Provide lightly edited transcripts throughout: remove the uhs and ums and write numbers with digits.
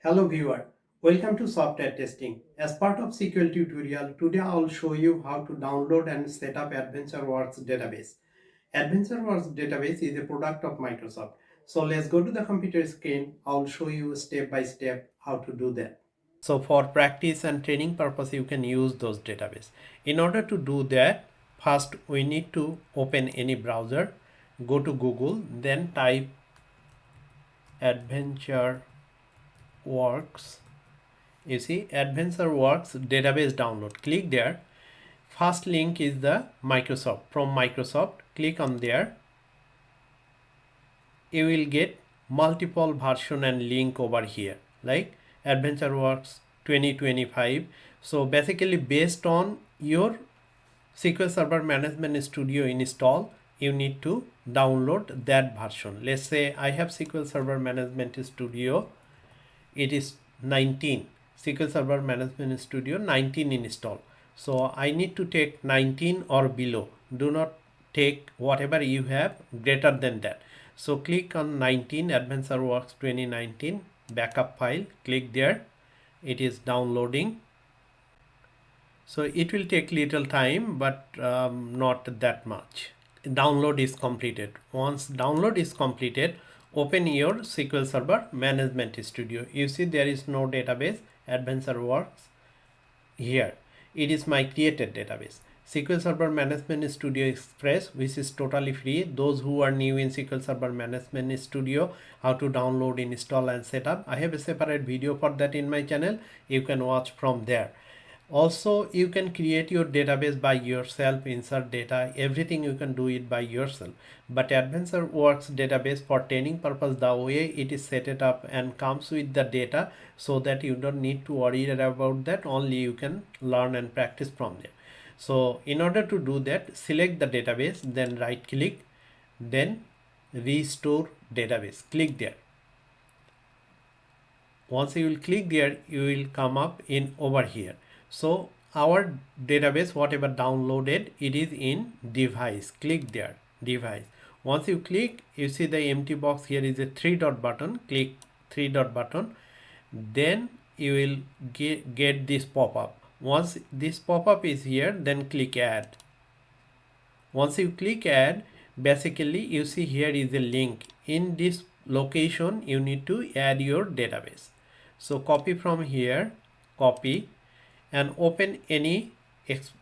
Hello viewer, welcome to software testing. As part of SQL tutorial, today I will show you how to download and set up AdventureWorks database. AdventureWorks database is a product of Microsoft. So let's go to the computer screen. I will show you step by step how to do that. So for practice and training purpose, you can use those database. In order to do that, first we need to open any browser, go to Google, then type AdventureWorks. You see AdventureWorks database download. Click there. First link is the Microsoft. From Microsoft, click on there. You will get multiple version and link over here like AdventureWorks 2025. So basically based on your SQL Server Management Studio install, you need to download that version. Let's say I have SQL Server Management Studio. It is 19. SQL Server Management Studio 19 install. So I need to take 19 or below. Do not take whatever you have greater than that. So click on 19 AdventureWorks 2019 backup file. Click there. It is downloading. So it will take little time, but not that much. Download is completed. Once download is completed, open your SQL Server Management Studio. You see there is no database AdventureWorks here. It is my created database. SQL Server Management Studio Express, which is totally free. Those who are new in SQL Server Management Studio, how to download, install and set up, I have a separate video for that in my channel. You can watch from there. Also, you can create your database by yourself, insert data, everything you can do it by yourself. But AdventureWorks database for training purpose, the way it is set it up and comes with the data, so that you don't need to worry about that, only you can learn and practice from there. So in order to do that, select the database, then right click, then restore database, click there. Once you will click there, you will come up in over here. So our database, whatever downloaded, it is in device. Click there, device. Once you click, you see the empty box. Here is a 3-dot button. Click 3-dot button. Then you will get this pop-up. Once this pop-up is here, then click add. Once you click add, basically you see here is a link. In this location, you need to add your database. So copy from here, copy, and open any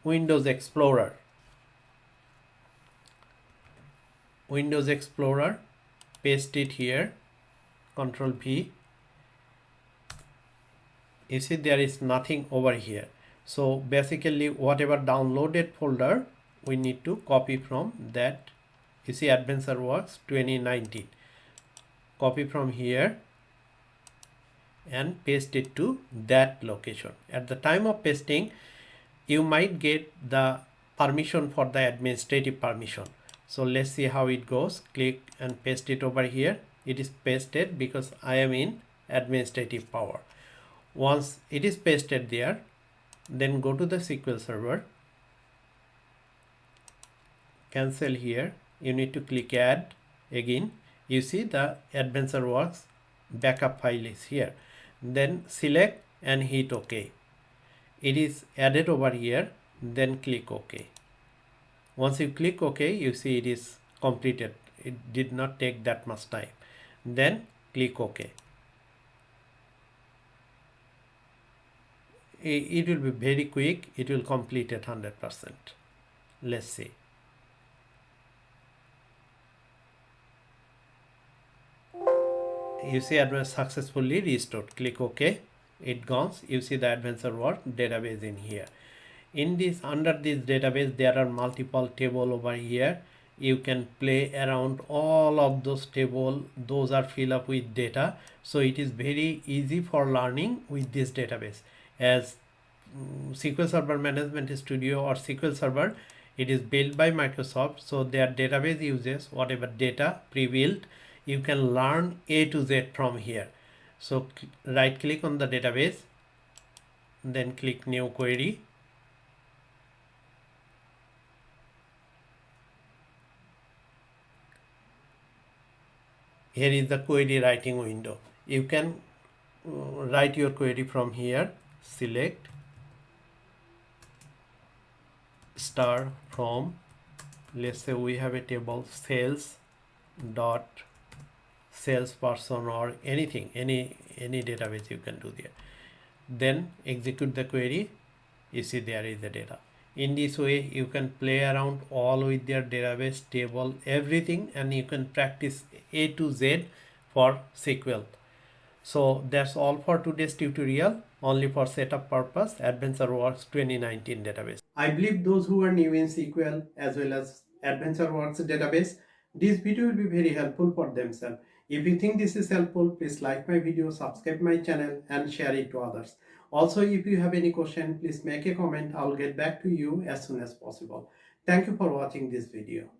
Windows Explorer. Windows Explorer, paste it here, Control V. You see there is nothing over here. So basically whatever downloaded folder, we need to copy from that. You see AdventureWorks 2019. Copy from here and paste it to that location. At the time of pasting, you might get the permission for the administrative permission. So let's see how it goes. Click and paste it over here. It is pasted because I am in administrative power. Once it is pasted there, then go to the SQL Server, cancel here. You need to click add again. You see the AdventureWorks backup file is here. Then select and hit OK. It is added over here. Then click OK. Once you click OK, you see it is completed. It did not take that much time. Then click OK. It will be very quick. It will complete at 100%. Let's see. You see Advance successfully restored. Click OK. It goes. You see the AdventureWorks database in here. In this, under this database, there are multiple tables over here. You can play around all of those tables. Those are filled up with data. So it is very easy for learning with this database. As SQL Server Management Studio or SQL Server, it is built by Microsoft. So their database uses whatever data pre-built. You can learn A to Z from here. So right click on the database, then click new query. Here is the query writing window. You can write your query from here. Select star from, let's say we have a table sales dot salesperson or anything, any database you can do there. Then execute the query. You see there is the data. In this way you can play around all with their database, table, everything, and you can practice A to Z for SQL. So that's all for today's tutorial, only for setup purpose, AdventureWorks 2019 database. I believe those who are new in SQL as well as AdventureWorks database, this video will be very helpful for themselves. If you think this is helpful, please like my video, subscribe my channel and share it to others. Also, if you have any question, please make a comment. I'll get back to you as soon as possible. Thank you for watching this video.